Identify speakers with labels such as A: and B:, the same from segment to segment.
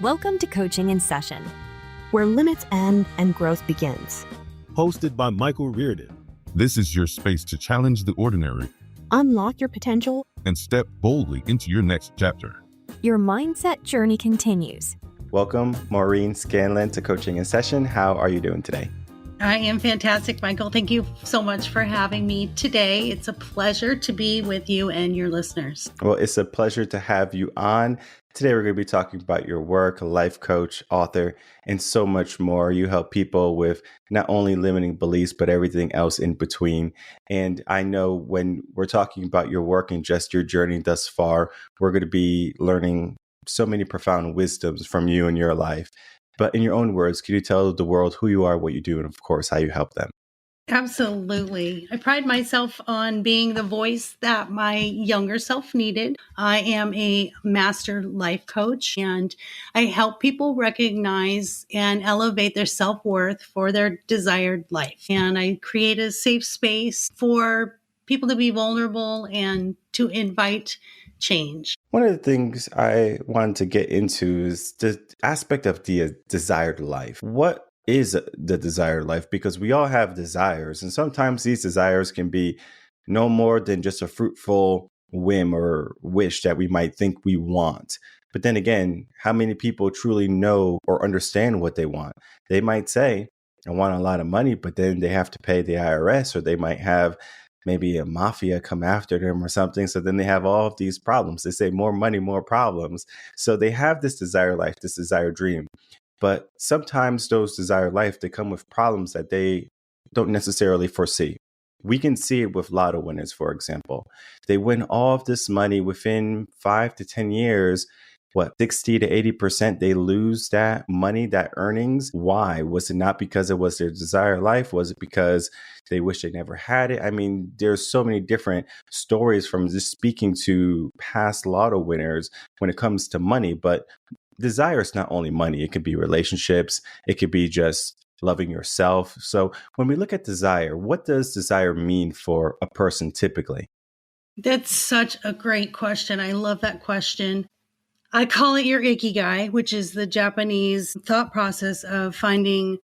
A: Welcome to Coaching in Session,
B: where limits end and growth begins.
C: Hosted by Michael Rearden.
D: This is your space to challenge the ordinary,
B: Unlock your potential,
D: and step boldly into your next chapter.
A: Your mindset journey continues.
E: Welcome, Maureen Scanlon, to Coaching in Session. How are you doing today?
F: I am fantastic, Michael. Thank you so much for having me today. It's a pleasure to be with you and your listeners.
E: Well, it's a pleasure to have you on. Today, we're going to be talking about your work, life coach, author, and so much more. You help people with not only limiting beliefs, but everything else in between. And I know when we're talking about your work and just your journey thus far, we're going to be learning so many profound wisdoms from you in your life. But in your own words, can you tell the world who you are, what you do, and of course, how you help them?
F: Absolutely. I pride myself on being the voice that my younger self needed. I am a master life coach, and I help people recognize and elevate their self-worth for their desired life. And I create a safe space for people to be vulnerable and to invite change.
E: One of the things I wanted to get into is the aspect of the desired life. What is the desired life? Because we all have desires, and sometimes these desires can be no more than just a fruitful whim or wish that we might think we want. But then again, how many people truly know or understand what they want? They might say, I want a lot of money, but then they have to pay the IRS, or they might have maybe a mafia come after them or something. So then they have all of these problems. They say more money, more problems. So they have this desired life, this desired dream. But sometimes those desired life, they come with problems that they don't necessarily foresee. We can see it with lotto winners, for example. They win all of this money within 5 to 10 years. 60 to 80%, they lose that money, that earnings. Why? Was it not because it was their desired life? Was it because they wish they never had it? I mean, there's so many different stories from just speaking to past lotto winners when it comes to money. But desire is not only money. It could be relationships. It could be just loving yourself. So when we look at desire, what does desire mean for a person typically?
F: That's such a great question. I love that question. I call it your ikigai, which is the Japanese thought process of finding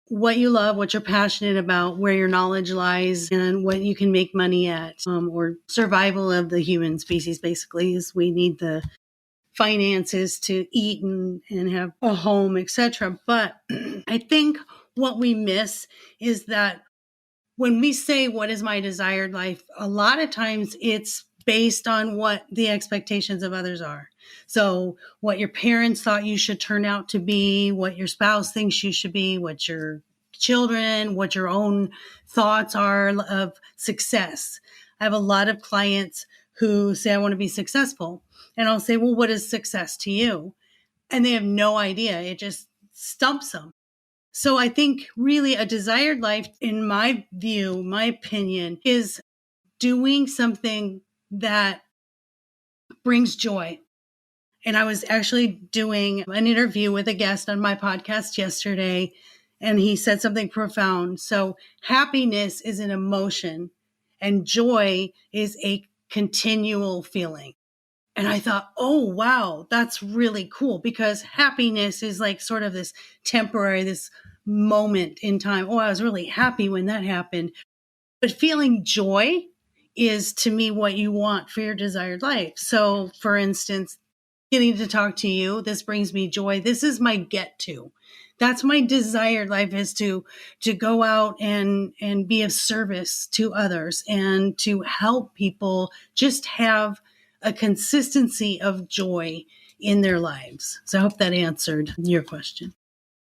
F: what you love, what you're passionate about, where your knowledge lies, and what you can make money at, or survival of the human species, basically, is we need the finances to eat and have a home, etc. But I think what we miss is that when we say, what is my desired life, a lot of times it's based on what the expectations of others are. So what your parents thought you should turn out to be, what your spouse thinks you should be, what your children, what your own thoughts are of success. I have a lot of clients who say, I want to be successful. And I'll say, well, what is success to you? And they have no idea. It just stumps them. So I think really a desired life, in my view, my opinion, is doing something that brings joy. And I was actually doing an interview with a guest on my podcast yesterday, and he said something profound. So happiness is an emotion, and joy is a continual feeling. And I thought, oh, wow, that's really cool, because happiness is like sort of this temporary, this moment in time. Oh, I was really happy when that happened. But feeling joy is, to me, what you want for your desired life. So, for instance, getting to talk to you, this brings me joy. This is my get to. That's my desired life, is to go out and be of service to others and to help people just have a consistency of joy in their lives. So I hope that answered your question.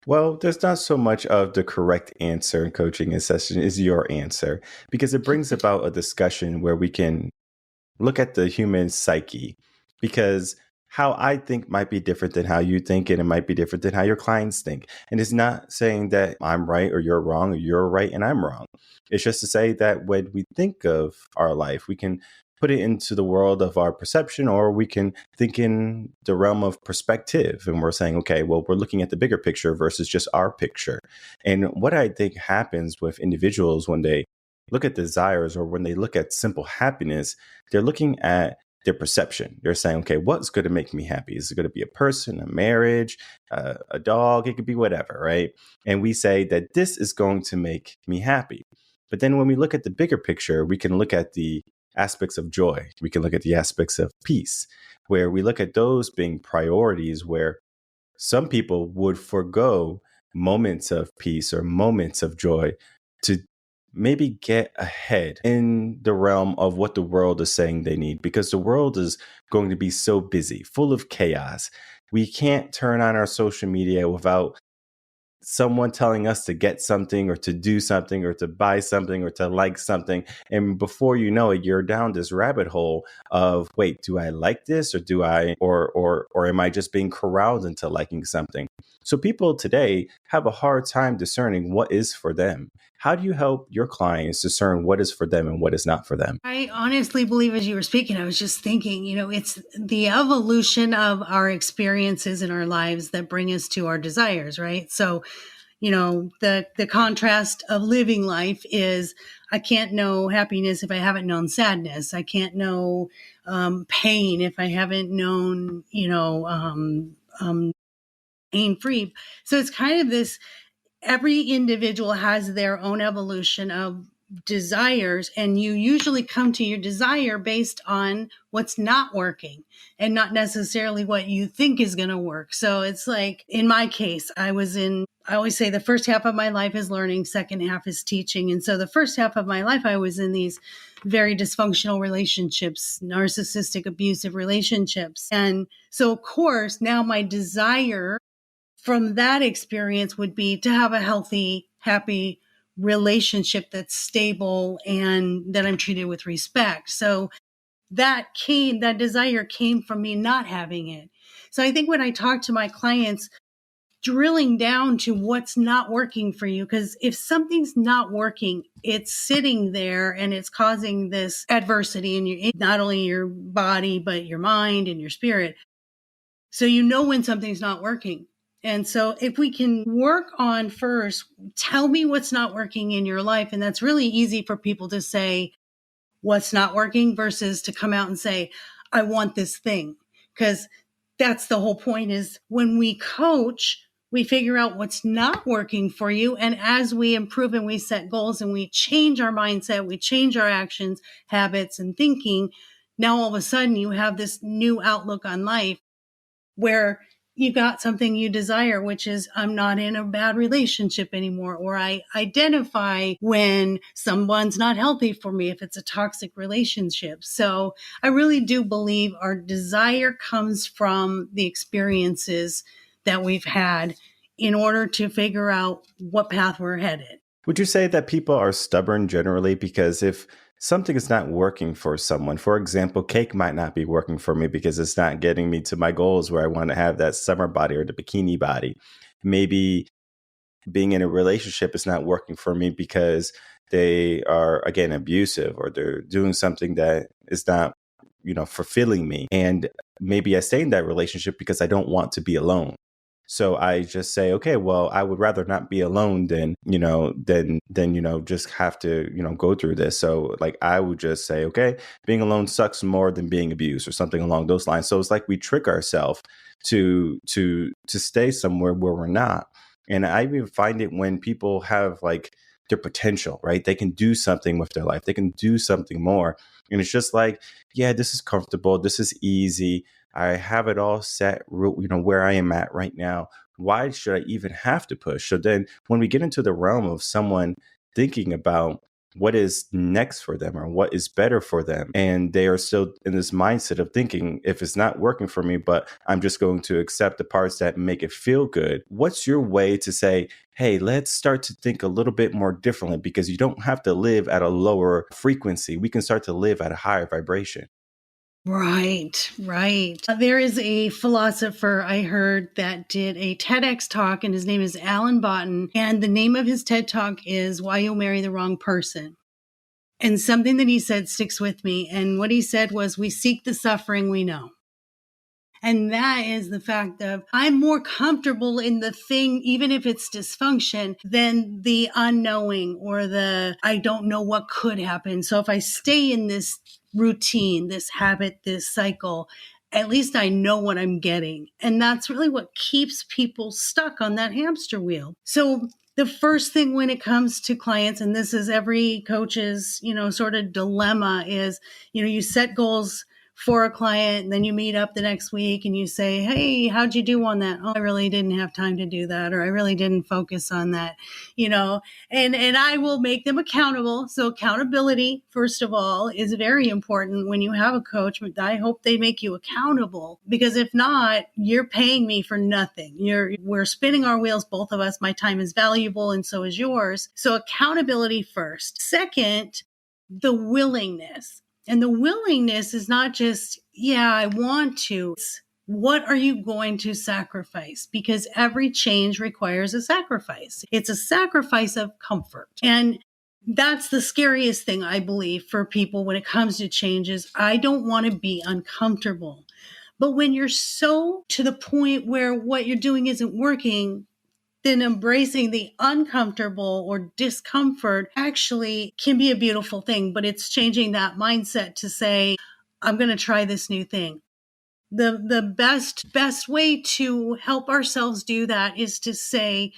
E: Well, there's not so much of the correct answer in Coaching in Session is your answer, because it brings about a discussion where we can look at the human psyche, because how I think might be different than how you think, and it might be different than how your clients think. And it's not saying that I'm right or you're wrong, or you're right and I'm wrong. It's just to say that when we think of our life, we can put it into the world of our perception, or we can think in the realm of perspective. And we're saying, okay, well, we're looking at the bigger picture versus just our picture. And what I think happens with individuals when they look at desires, or when they look at simple happiness, they're looking at their perception. They're saying, okay, what's going to make me happy? Is it going to be a person, a marriage, a dog? It could be whatever, right? And we say that this is going to make me happy. But then when we look at the bigger picture, we can look at the aspects of joy. We can look at the aspects of peace, where we look at those being priorities, where some people would forego moments of peace or moments of joy to maybe get ahead in the realm of what the world is saying they need, because the world is going to be so busy, full of chaos. We can't turn on our social media without someone telling us to get something or to do something or to buy something or to like something. And before you know it, you're down this rabbit hole of, wait, do I like this, or do I, or am I just being corralled into liking something? So people today have a hard time discerning what is for them. How do you help your clients discern what is for them and what is not for them?
F: I honestly believe, as you were speaking, I was just thinking, it's the evolution of our experiences in our lives that bring us to our desires, right? So, the contrast of living life is, I can't know happiness if I haven't known sadness. I can't know pain if I haven't known, pain free. So it's kind of this, every individual has their own evolution of desires, and you usually come to your desire based on what's not working and not necessarily what you think is going to work. So it's like, in my case, I always say the first half of my life is learning, second half is teaching. And so the first half of my life, I was in these very dysfunctional relationships, narcissistic, abusive relationships. And so, of course, now my desire from that experience would be to have a healthy, happy relationship that's stable and that I'm treated with respect. So that desire came from me not having it. So I think when I talk to my clients, drilling down to what's not working for you, because if something's not working, it's sitting there and it's causing this adversity in not only your body, but your mind and your spirit. So when something's not working. And so if we can work on first, tell me what's not working in your life. And that's really easy for people to say what's not working versus to come out and say, I want this thing. Because that's the whole point, is when we coach, we figure out what's not working for you. And as we improve and we set goals and we change our mindset, we change our actions, habits, and thinking, now all of a sudden you have this new outlook on life where you got something you desire, which is, I'm not in a bad relationship anymore, or I identify when someone's not healthy for me if it's a toxic relationship. So I really do believe our desire comes from the experiences that we've had in order to figure out what path we're headed.
E: Would you say that people are stubborn generally? Because if something is not working for someone, for example, cake might not be working for me because it's not getting me to my goals where I want to have that summer body or the bikini body. Maybe being in a relationship is not working for me because they are, again, abusive, or they're doing something that is not, fulfilling me. And maybe I stay in that relationship because I don't want to be alone. So I just say, okay, well, I would rather not be alone than just have to, go through this. So like, I would just say, okay, being alone sucks more than being abused, or something along those lines. So it's like we trick ourselves to stay somewhere where we're not. And I even find it when people have like their potential, right? They can do something with their life. They can do something more. And it's just like, yeah, this is comfortable. This is easy. I have it all set, where I am at right now. Why should I even have to push? So then when we get into the realm of someone thinking about what is next for them or what is better for them, and they are still in this mindset of thinking, if it's not working for me, but I'm just going to accept the parts that make it feel good. What's your way to say, hey, let's start to think a little bit more differently, because you don't have to live at a lower frequency. We can start to live at a higher vibration.
F: Right. There is a philosopher I heard that did a TEDx talk, and his name is Alan Botton. And the name of his TED talk is Why You'll Marry the Wrong Person. And something that he said sticks with me. And what he said was, we seek the suffering we know. And that is the fact of I'm more comfortable in the thing, even if it's dysfunction, than the unknowing or the I don't know what could happen. So if I stay in this routine, this habit, this cycle, at least I know what I'm getting. And that's really what keeps people stuck on that hamster wheel. So the first thing when it comes to clients, and this is every coach's, sort of dilemma is, you set goals for a client and then you meet up the next week and you say, hey, how'd you do on that? Oh, I really didn't have time to do that, or I really didn't focus on that, and I will make them accountable. So accountability, first of all, is very important when you have a coach. I hope they make you accountable, because if not, you're paying me for nothing. We're spinning our wheels, both of us. My time is valuable and so is yours. So accountability first. Second, the willingness. And the willingness is not just, I want to. It's what are you going to sacrifice? Because every change requires a sacrifice. It's a sacrifice of comfort. And that's the scariest thing, I believe, for people when it comes to changes. I don't want to be uncomfortable. But when you're so to the point where what you're doing isn't working, then embracing the uncomfortable or discomfort actually can be a beautiful thing. But it's changing that mindset to say, I'm going to try this new thing. The best way to help ourselves do that is to say,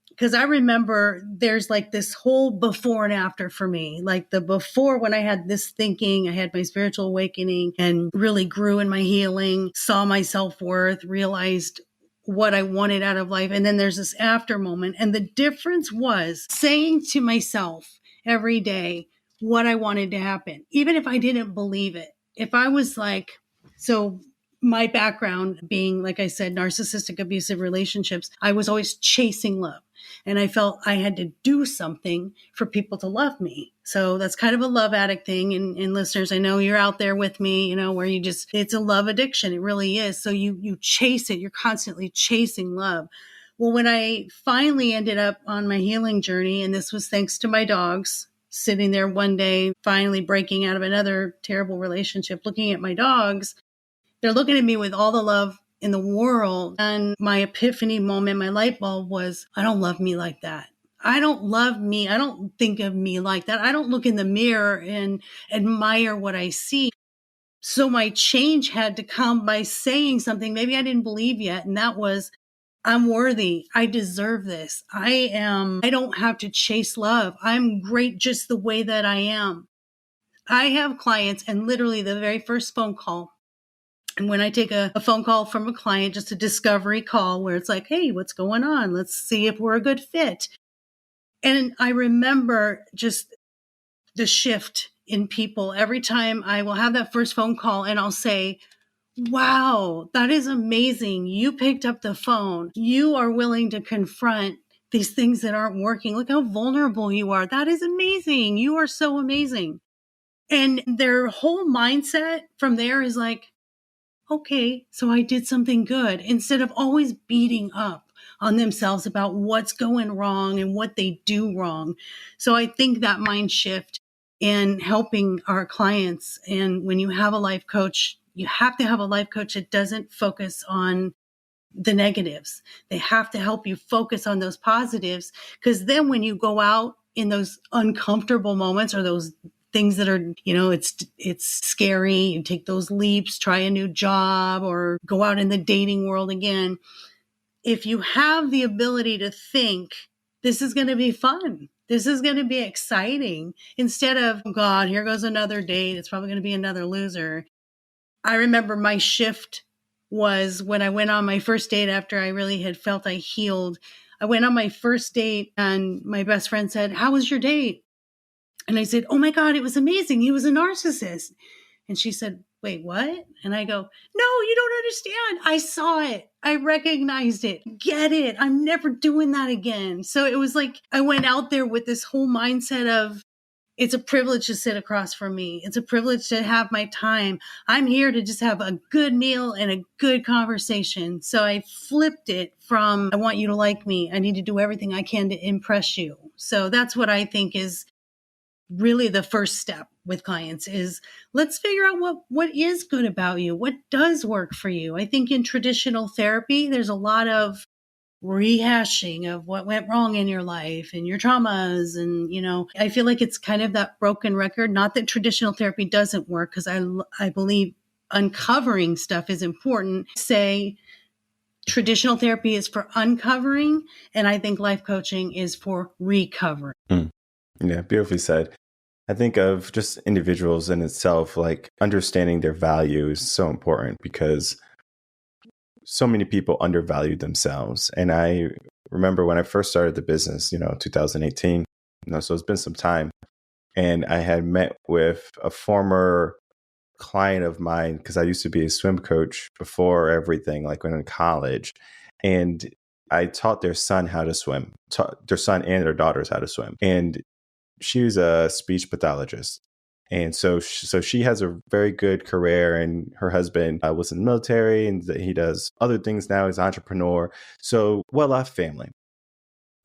F: because I remember there's like this whole before and after for me. Like the before, when I had this thinking, I had my spiritual awakening and really grew in my healing, saw my self-worth, realized what I wanted out of life. And then there's this after moment. And the difference was saying to myself every day what I wanted to happen, even if I didn't believe it. If I was like, so my background being, like I said, narcissistic, abusive relationships, I was always chasing love. And I felt I had to do something for people to love me. So that's kind of a love addict thing. And listeners, I know you're out there with me, where it's a love addiction. It really is. So you chase it. You're constantly chasing love. Well, when I finally ended up on my healing journey, and this was thanks to my dogs, sitting there one day, finally breaking out of another terrible relationship, looking at my dogs, they're looking at me with all the love in the world. And my epiphany moment, my light bulb was, I don't love me like that. I don't love me. I don't think of me like that. I don't look in the mirror and admire what I see. So my change had to come by saying something maybe I didn't believe yet. And that was, I'm worthy. I deserve this. I don't have to chase love. I'm great just the way that I am. I have clients, and literally the very first phone call, and when I take a phone call from a client, just a discovery call where it's like, hey, what's going on? Let's see if we're a good fit. And I remember just the shift in people. Every time I will have that first phone call and I'll say, wow, that is amazing. You picked up the phone. You are willing to confront these things that aren't working. Look how vulnerable you are. That is amazing. You are so amazing. And their whole mindset from there is like, okay, so I did something good, instead of always beating up on themselves about what's going wrong and what they do wrong. So I think that mind shift in helping our clients, and when you have a life coach, you have to have a life coach that doesn't focus on the negatives. They have to help you focus on those positives, because then when you go out in those uncomfortable moments or those things that are, it's scary. You take those leaps, try a new job, or go out in the dating world again. If you have the ability to think, this is going to be fun, this is going to be exciting, instead of, oh God, here goes another date, it's probably going to be another loser. I remember my shift was when I went on my first date after I really had felt I healed. I went on my first date and my best friend said, how was your date? And I said, oh my God, it was amazing. He was a narcissist. And she said, wait, what? And I go, no, you don't understand. I saw it. I recognized it. Get it. I'm never doing that again. So it was like I went out there with this whole mindset of, it's a privilege to sit across from me. It's a privilege to have my time. I'm here to just have a good meal and a good conversation. So I flipped it from, I want you to like me. I need to do everything I can to impress you. So that's what I think is really the first step with clients is let's figure out what is good about you, what does work for you. I think in traditional therapy, there's a lot of rehashing of what went wrong in your life and your traumas. And, I feel like it's kind of that broken record. Not that traditional therapy doesn't work, because I believe uncovering stuff is important. Say traditional therapy is for uncovering, and I think life coaching is for recovering.
E: Yeah, beautifully said. I think of just individuals in itself, like understanding their value is so important because so many people undervalue themselves. And I remember when I first started the business, 2018, so it's been some time. And I had met with a former client of mine because I used to be a swim coach before everything, like when in college. And I taught their son how to swim, taught their son and their daughters how to swim. And she was a speech pathologist. And so she has a very good career, and her husband was in the military, and he does other things now. He's an entrepreneur. So well-off family.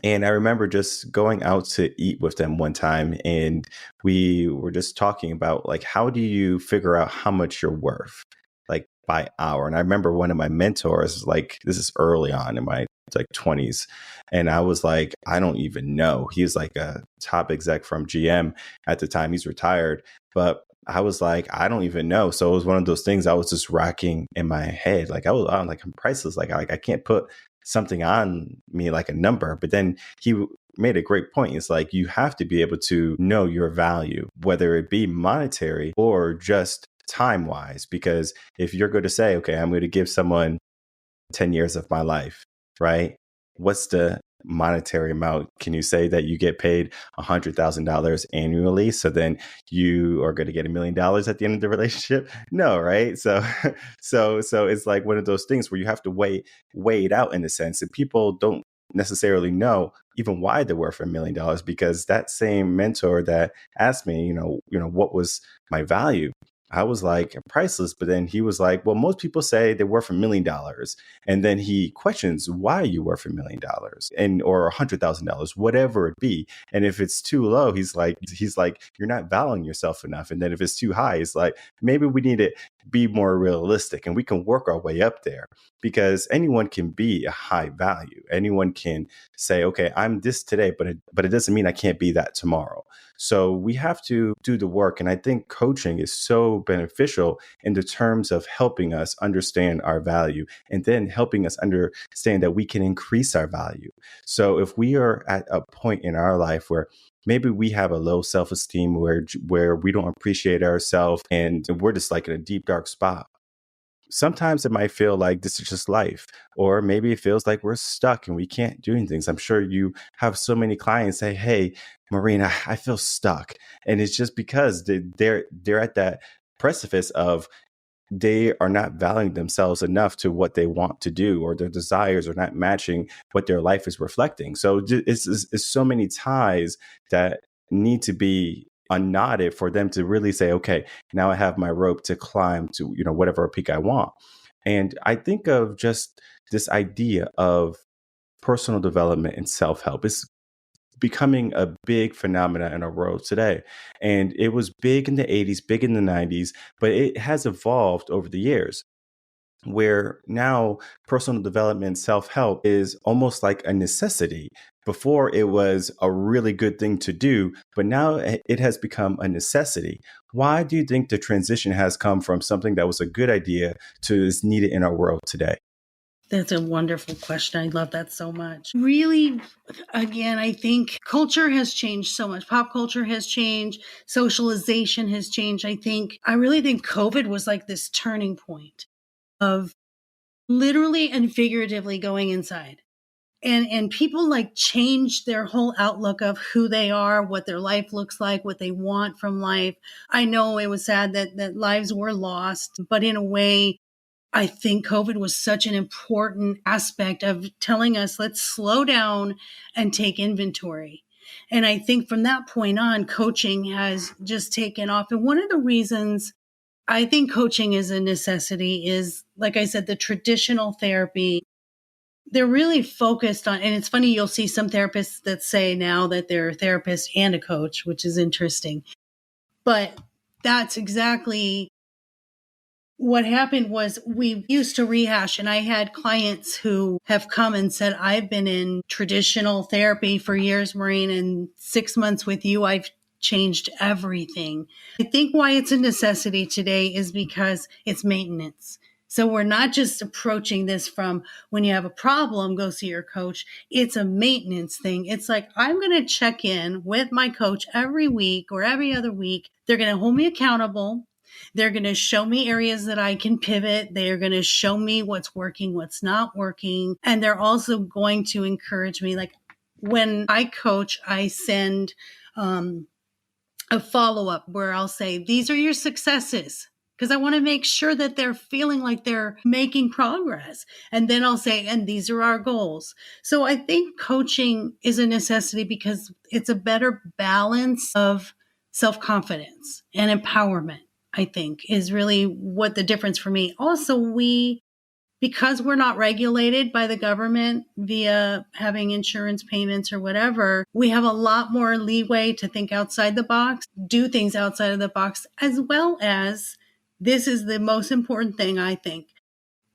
E: And I remember just going out to eat with them one time, and we were just talking about, like, how do you figure out how much you're worth, like by hour? And I remember one of my mentors, like, this is early on in my 20s. And I was like, I don't even know. He's like a top exec from GM at the time. He's retired. But I was like, I don't even know. So it was one of those things I was just racking in my head. Like I'm like, I'm priceless. Like I can't put something on me like a number. But then he made a great point. It's like, you have to be able to know your value, whether it be monetary or just time wise. Because if you're going to say, okay, I'm going to give someone 10 years of my life, right? What's the monetary amount? Can you say that you get paid $100,000 annually? So then you are going to get $1 million at the end of the relationship? No, right? So it's like one of those things where you have to weigh it out in a sense. And people don't necessarily know even why they're worth $1 million, because that same mentor that asked me, what was my value? I was like, priceless. But then he was like, well, most people say they're worth $1 million. And then he questions, why are you worth $1 million or $100,000, whatever it be. And if it's too low, he's like, you're not valuing yourself enough. And then if it's too high, it's like, maybe we need to be more realistic, and we can work our way up there, because anyone can be a high value. Anyone can say, okay, I'm this today, but it doesn't mean I can't be that tomorrow. So we have to do the work. And I think coaching is so beneficial in the terms of helping us understand our value, and then helping us understand that we can increase our value. So if we are at a point in our life where maybe we have a low self-esteem, where we don't appreciate ourselves, and we're just like in a deep, dark spot, sometimes it might feel like this is just life, or maybe it feels like we're stuck and we can't do anything. I'm sure you have so many clients say, hey, Maureen, I feel stuck. And it's just because they're at that precipice of, they are not valuing themselves enough to what they want to do, or their desires are not matching what their life is reflecting. So it's so many ties that need to be unknotted for them to really say, okay, now I have my rope to climb to, whatever peak I want. And I think of just this idea of personal development and self-help. It's becoming a big phenomena in our world today. And it was big in the 80s, big in the 90s, but it has evolved over the years, where now personal development, self-help is almost like a necessity. Before, it was a really good thing to do, but now it has become a necessity. Why do you think the transition has come from something that was a good idea to is needed in our world today?
F: That's a wonderful question. I love that so much. Really, again, I think culture has changed so much. Pop culture has changed. Socialization has changed. I really think COVID was like this turning point of literally and figuratively going inside. And people like changed their whole outlook of who they are, what their life looks like, what they want from life. I know it was sad that lives were lost, but in a way, I think COVID was such an important aspect of telling us, let's slow down and take inventory. And I think from that point on, coaching has just taken off. And one of the reasons I think coaching is a necessity is, like I said, the traditional therapy, they're really focused on, and it's funny, you'll see some therapists that say now that they're a therapist and a coach, which is interesting. But that's exactly what happened. Was we used to rehash, and I had clients who have come and said, I've been in traditional therapy for years, Maureen, and 6 months with you, I've changed everything. I think why it's a necessity today is because it's maintenance. So we're not just approaching this from when you have a problem, go see your coach. It's a maintenance thing. It's like, I'm going to check in with my coach every week or every other week. They're going to hold me accountable. They're going to show me areas that I can pivot. They're going to show me what's working, what's not working. And they're also going to encourage me. Like when I coach, I send a follow-up where I'll say, these are your successes, because I want to make sure that they're feeling like they're making progress. And then I'll say, and these are our goals. So I think coaching is a necessity because it's a better balance of self-confidence and empowerment, I think, is really what the difference for me. Also, because we're not regulated by the government via having insurance payments or whatever, we have a lot more leeway to think outside the box, do things outside of the box, as well as, this is the most important thing, I think,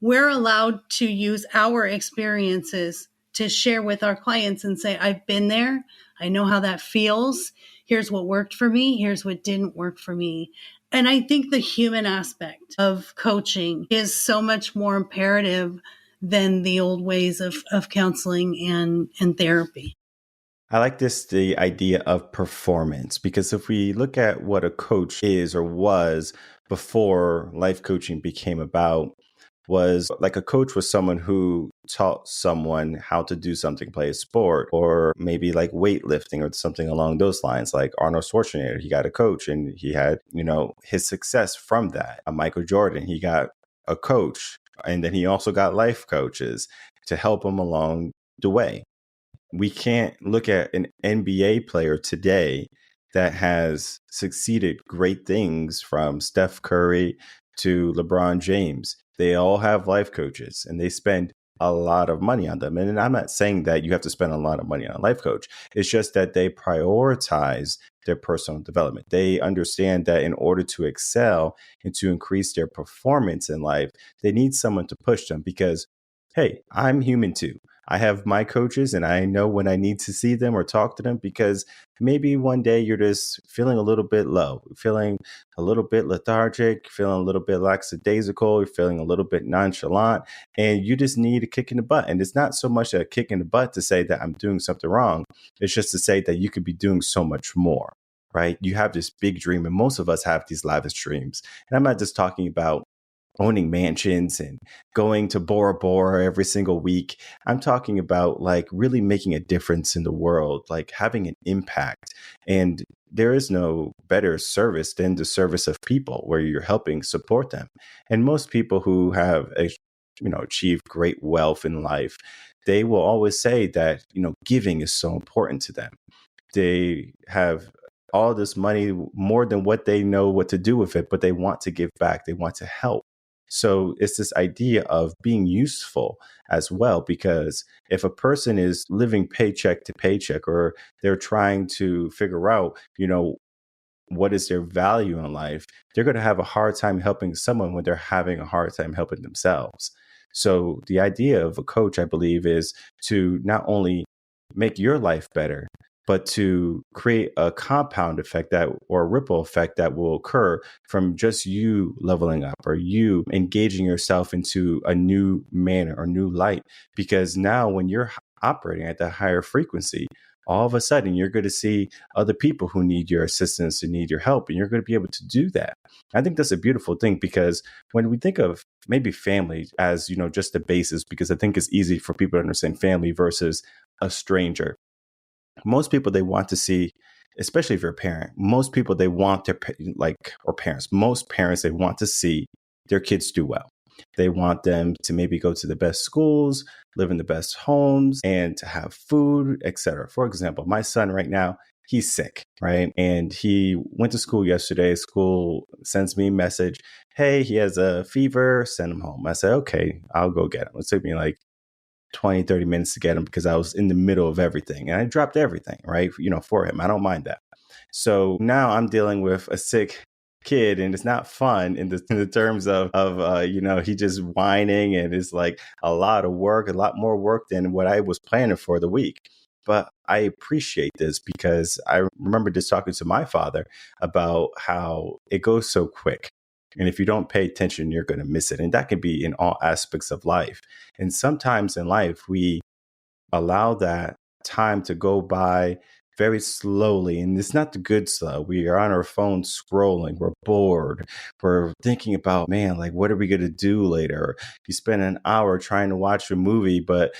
F: we're allowed to use our experiences to share with our clients and say, I've been there. I know how that feels. Here's what worked for me. Here's what didn't work for me. And I think the human aspect of coaching is so much more imperative than the old ways of counseling and therapy.
E: I like the idea of performance, because if we look at what a coach is or was before life coaching became about, was like a coach was someone who taught someone how to do something, play a sport, or maybe like weightlifting or something along those lines. Like Arnold Schwarzenegger, he got a coach and he had, his success from that. Michael Jordan, he got a coach, and then he also got life coaches to help him along the way. We can't look at an NBA player today that has succeeded great things, from Steph Curry to LeBron James. They all have life coaches and they spend a lot of money on them. And I'm not saying that you have to spend a lot of money on a life coach. It's just that they prioritize their personal development. They understand that in order to excel and to increase their performance in life, they need someone to push them, because, hey, I'm human too. I have my coaches and I know when I need to see them or talk to them, because maybe one day you're just feeling a little bit low, feeling a little bit lethargic, feeling a little bit lackadaisical, you're feeling a little bit nonchalant, and you just need a kick in the butt. And it's not so much a kick in the butt to say that I'm doing something wrong. It's just to say that you could be doing so much more, right? You have this big dream, and most of us have these lavish dreams. And I'm not just talking about owning mansions and going to Bora Bora every single week. I'm talking about like really making a difference in the world, like having an impact. And there is no better service than the service of people, where you're helping support them. And most people who have achieved great wealth in life, they will always say that, giving is so important to them. They have all this money, more than what they know what to do with it, but they want to give back. They want to help. So it's this idea of being useful as well, because if a person is living paycheck to paycheck, or they're trying to figure out, what is their value in life, they're going to have a hard time helping someone when they're having a hard time helping themselves. So the idea of a coach, I believe, is to not only make your life better, but to create a compound effect or a ripple effect that will occur from just you leveling up, or you engaging yourself into a new manner or new light. Because now when you're operating at that higher frequency, all of a sudden you're going to see other people who need your assistance, who need your help, and you're going to be able to do that. I think that's a beautiful thing, because when we think of maybe family as, just the basis, because I think it's easy for people to understand family versus a stranger. Most people, they want to see, especially if you're a parent, most people, they want their, or parents, most parents, they want to see their kids do well. They want them to maybe go to the best schools, live in the best homes, and to have food, etc. For example, my son right now, he's sick, right? And he went to school yesterday. School sends me a message. Hey, he has a fever, send him home. I said, okay, I'll go get him. It took me like 20, 30 minutes to get him, because I was in the middle of everything and I dropped everything, right? For him. I don't mind that. So now I'm dealing with a sick kid, and it's not fun in the terms of he just whining, and it's like a lot of work, a lot more work than what I was planning for the week. But I appreciate this because I remember just talking to my father about how it goes so quick. And if you don't pay attention, you're going to miss it. And that can be in all aspects of life. And sometimes in life, we allow that time to go by very slowly. And it's not the good slow. We are on our phone scrolling. We're bored. We're thinking about, man, like, what are we going to do later? You spend an hour trying to watch a movie, but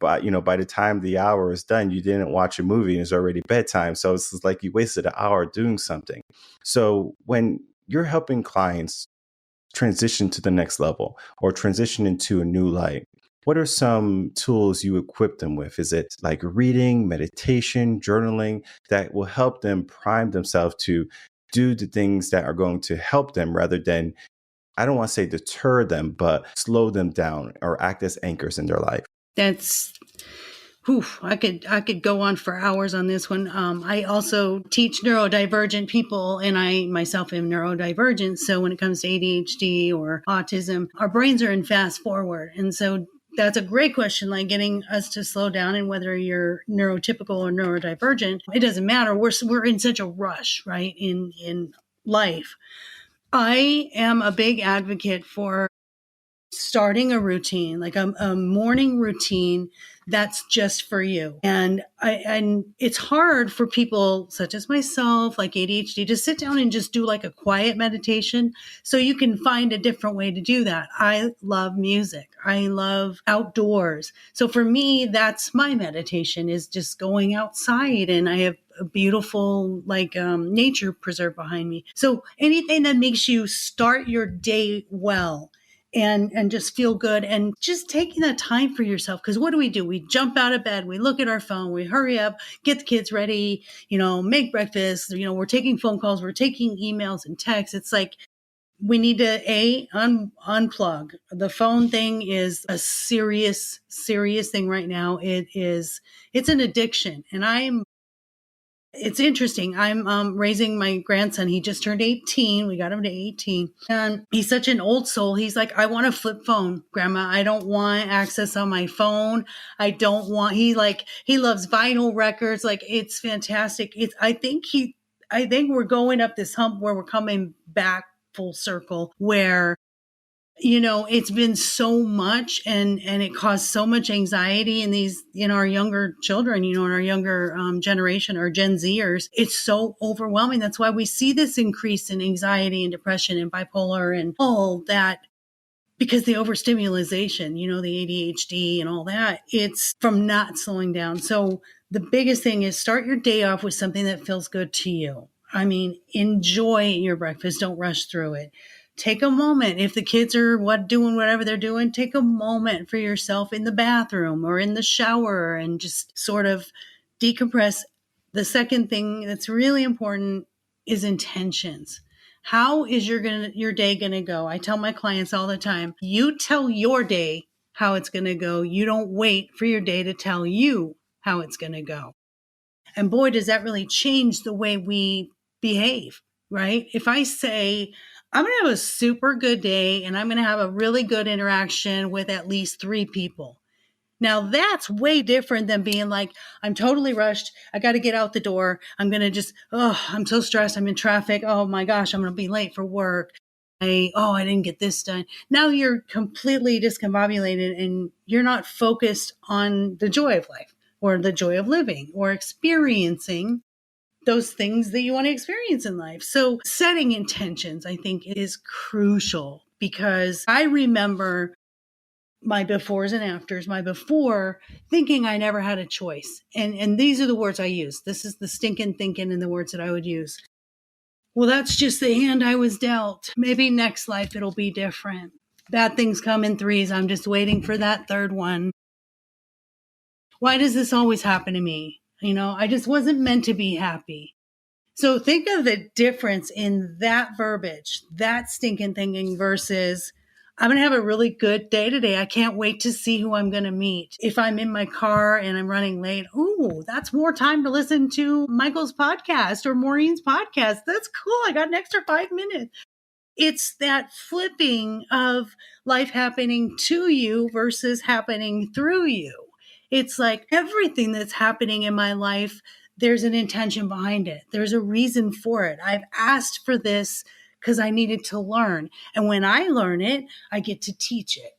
E: by the time the hour is done, you didn't watch a movie and it's already bedtime. So it's just like you wasted an hour doing something. So when you're helping clients transition to the next level or transition into a new light, what are some tools you equip them with? Is it like reading, meditation, journaling that will help them prime themselves to do the things that are going to help them rather than, I don't want to say deter them, but slow them down or act as anchors in their life?
F: That's, I could go on for hours on this one. I also teach neurodivergent people, and I myself am neurodivergent. So when it comes to ADHD or autism, our brains are in fast forward. And so that's a great question, like getting us to slow down. And whether you're neurotypical or neurodivergent, it doesn't matter. We're in such a rush, right, in life. I am a big advocate for starting a routine, like a morning routine that's just for you. And it's hard for people such as myself, like ADHD, to sit down and just do like a quiet meditation. So you can find a different way to do that. I love music. I love outdoors. So for me, that's my meditation, is just going outside, and I have a beautiful nature preserve behind me. So anything that makes you start your day well and just feel good, and just taking that time for yourself. Because what do? We jump out of bed, we look at our phone, we hurry up, get the kids ready, make breakfast, we're taking phone calls, we're taking emails and texts. It's like we need to unplug. The phone thing is a serious thing right now. It's an addiction. And it's interesting. I'm raising my grandson. He just turned 18. We got him to 18. And he's such an old soul. He's like, I want a flip phone, Grandma. I don't want access on my phone. I don't want, he loves vinyl records. Like, it's fantastic. I think we're going up this hump where we're coming back full circle, where it's been so much and it caused so much anxiety in our younger children, in our younger generation, or Gen Zers. It's so overwhelming. That's why we see this increase in anxiety and depression and bipolar and all that, because the overstimulation, the ADHD and all that, it's from not slowing down. So the biggest thing is start your day off with something that feels good to you. I mean, enjoy your breakfast. Don't rush through it. Take a moment. If the kids are doing whatever they're doing, take a moment for yourself in the bathroom or in the shower and just sort of decompress. The second thing that's really important is intentions. How is your day going to go? I tell my clients all the time, you tell your day how it's going to go. You don't wait for your day to tell you how it's going to go. And boy, does that really change the way we behave, right? If I say, I'm going to have a super good day and I'm going to have a really good interaction with at least 3 people. Now that's way different than being like, I'm totally rushed. I got to get out the door. I'm going to I'm so stressed. I'm in traffic. Oh my gosh, I'm going to be late for work. I didn't get this done. Now you're completely discombobulated and you're not focused on the joy of life or the joy of living or experiencing those things that you want to experience in life. So setting intentions, I think, is crucial, because I remember my befores and afters. My before, thinking I never had a choice. And these are the words I use. This is the stinking thinking and the words that I would use. Well, that's just the hand I was dealt. Maybe next life it'll be different. Bad things come in threes. I'm just waiting for that third one. Why does this always happen to me? I just wasn't meant to be happy. So think of the difference in that verbiage, that stinking thinking versus I'm going to have a really good day today. I can't wait to see who I'm going to meet. If I'm in my car and I'm running late, ooh, that's more time to listen to Michael's podcast or Maureen's podcast. That's cool. I got an extra 5 minutes. It's that flipping of life happening to you versus happening through you. It's like everything that's happening in my life, there's an intention behind it. There's a reason for it. I've asked for this because I needed to learn. And when I learn it, I get to teach it.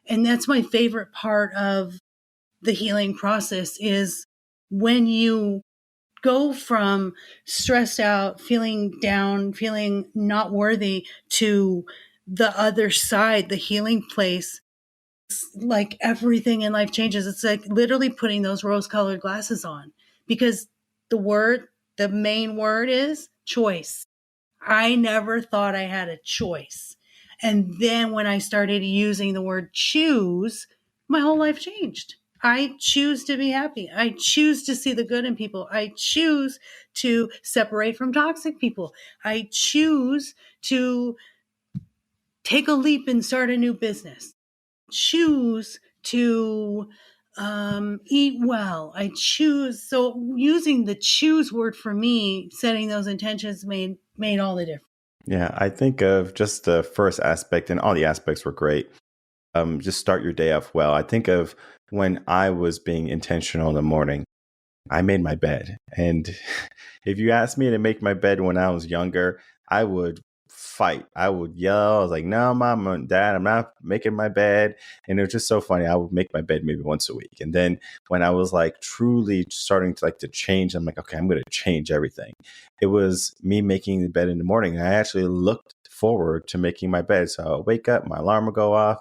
F: And that's my favorite part of the healing process is when you go from stressed out, feeling down, feeling not worthy to the other side, the healing place. It's like everything in life changes. It's like literally putting those rose colored glasses on because the main word is choice. I never thought I had a choice. And then when I started using the word choose, my whole life changed. I choose to be happy. I choose to see the good in people. I choose to separate from toxic people. I choose to take a leap and start a new business. Choose to eat well. I choose. So using the choose word for me, setting those intentions made all the difference.
E: Yeah, I think of just the first aspect, and all the aspects were great. Just start your day off well. I think of when I was being intentional in the morning. I made my bed. And if you asked me to make my bed when I was younger, I would fight. I would yell. I was like, no, mom and dad, I'm not making my bed. And it was just so funny. I would make my bed maybe once a week. And then when I was like truly starting to change, I'm like, okay, I'm going to change everything. It was me making the bed in the morning. And I actually looked forward to making my bed. So I'll wake up, my alarm will go off.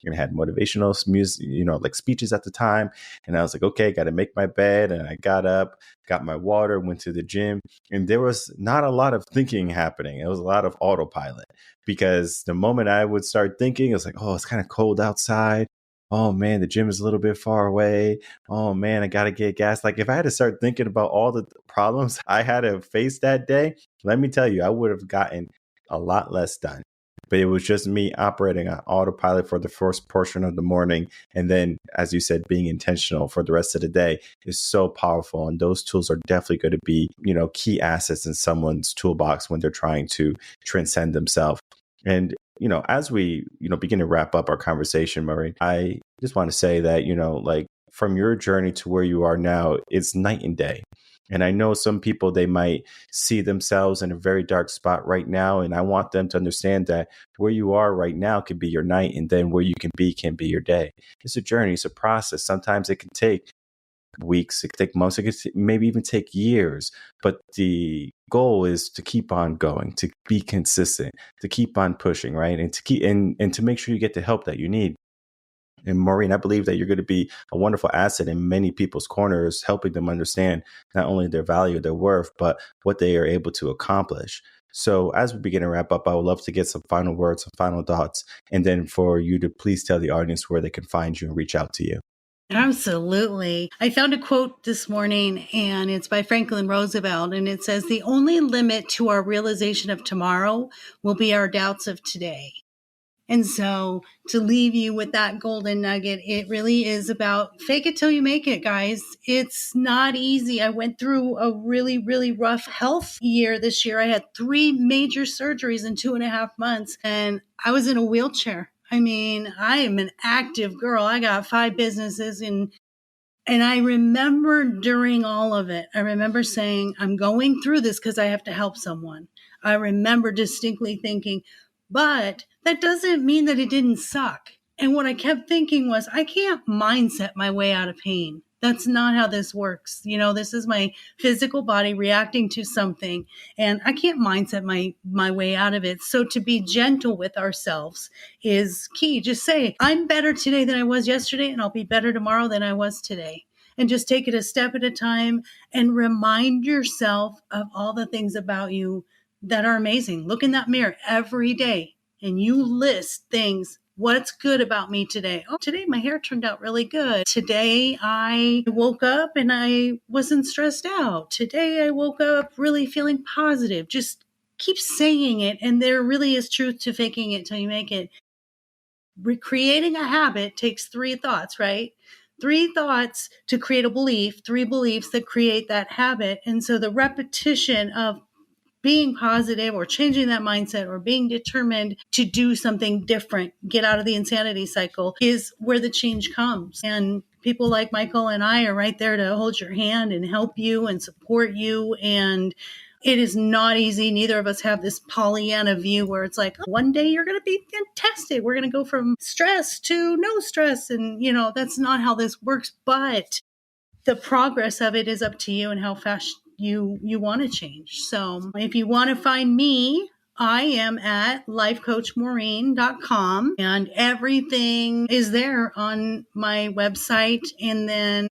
E: And I had motivational music, like speeches at the time. And I was like, okay, got to make my bed. And I got up, got my water, went to the gym. And there was not a lot of thinking happening. It was a lot of autopilot because the moment I would start thinking, it was like, oh, it's kind of cold outside. Oh man, the gym is a little bit far away. Oh man, I got to get gas. Like if I had to start thinking about all the problems I had to face that day, let me tell you, I would have gotten a lot less done. But it was just me operating on autopilot for the first portion of the morning. And then, as you said, being intentional for the rest of the day is so powerful. And those tools are definitely going to be, key assets in someone's toolbox when they're trying to transcend themselves. And, as we, begin to wrap up our conversation, Maureen, I just want to say that, like from your journey to where you are now, it's night and day. And I know some people, they might see themselves in a very dark spot right now. And I want them to understand that where you are right now can be your night. And then where you can be your day. It's a journey. It's a process. Sometimes it can take weeks. It can take months. It can maybe even take years. But the goal is to keep on going, to be consistent, to keep on pushing, right? And to keep and to make sure you get the help that you need. And Maureen, I believe that you're going to be a wonderful asset in many people's corners, helping them understand not only their value, their worth, but what they are able to accomplish. So as we begin to wrap up, I would love to get some final words, some final thoughts, and then for you to please tell the audience where they can find you and reach out to you.
F: Absolutely. I found a quote this morning and it's by Franklin Roosevelt. And it says, the only limit to our realization of tomorrow will be our doubts of today. And so to leave you with that golden nugget, it really is about fake it till you make it, guys. It's not easy. I went through a really, really rough health year this year. I had 3 major surgeries in 2.5 months and I was in a wheelchair. I mean, I am an active girl. I got 5 businesses and I remember during all of it, I remember saying, I'm going through this because I have to help someone. I remember distinctly thinking, but that doesn't mean that it didn't suck. And what I kept thinking was, I can't mindset my way out of pain. That's not how this works. This is my physical body reacting to something, and I can't mindset my way out of it. So to be gentle with ourselves is key. Just say, I'm better today than I was yesterday, and I'll be better tomorrow than I was today. And just take it a step at a time and remind yourself of all the things about you that are amazing. Look in that mirror every day and you list things. What's good about me today? Oh, today my hair turned out really good. Today I woke up and I wasn't stressed out. Today I woke up really feeling positive. Just keep saying it. And there really is truth to faking it till you make it. Recreating a habit takes 3 thoughts, right? 3 thoughts to create a belief, 3 beliefs that create that habit. And so the repetition of being positive or changing that mindset or being determined to do something different, get out of the insanity cycle, is where the change comes. And people like Michael and I are right there to hold your hand and help you and support you. And it is not easy. Neither of us have this Pollyanna view where it's like, one day you're going to be fantastic. We're going to go from stress to no stress. And, that's not how this works. But the progress of it is up to you and how fast you want to change. So if you want to find me, I am at lifecoachmaureen.com, and everything is there on my website. And then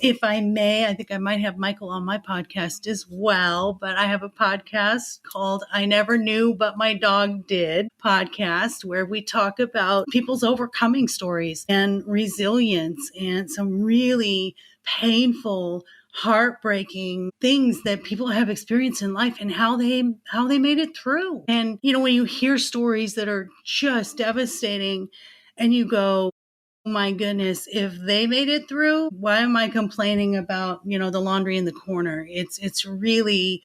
F: if I may, I think I might have Michael on my podcast as well, but I have a podcast called I Never Knew But My Dog Did podcast, where we talk about people's overcoming stories and resilience and some really painful, heartbreaking things that people have experienced in life and how they made it through. And, when you hear stories that are just devastating and you go, my goodness, if they made it through, why am I complaining about, the laundry in the corner? It's really,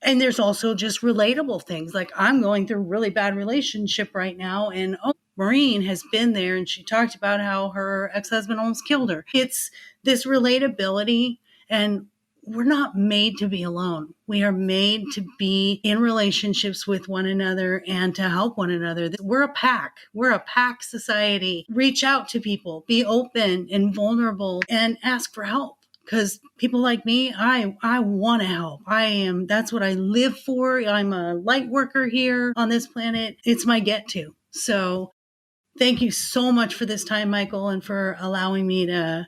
F: and there's also just relatable things. Like, I'm going through a really bad relationship right now. And Maureen has been there, and she talked about how her ex-husband almost killed her. It's this relatability, and we're not made to be alone. We are made to be in relationships with one another and to help one another. We're a pack. We're a pack society. Reach out to people, be open and vulnerable, and ask for help. Because people like me, I want to help. That's what I live for. I'm a light worker here on this planet. It's my get to. So thank you so much for this time, Michael, and for allowing me to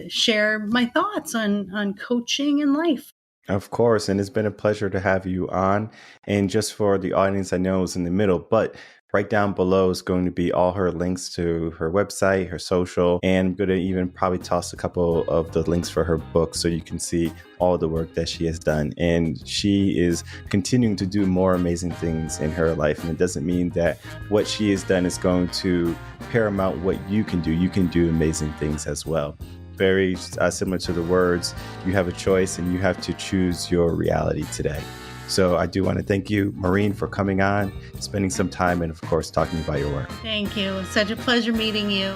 F: share my thoughts on coaching and life.
E: Of course, and it's been a pleasure to have you on. And just for the audience, I know it's in the middle, but right down below is going to be all her links to her website, her social, and I'm going to even probably toss a couple of the links for her book so you can see all the work that she has done. And she is continuing to do more amazing things in her life. And it doesn't mean that what she has done is going to paramount what you can do. You can do amazing things as well. Very similar to the words, you have a choice and you have to choose your reality today. So I do want to thank you, Maureen, for coming on, spending some time, and of course, talking about your work.
F: Thank you. It's such a pleasure meeting you.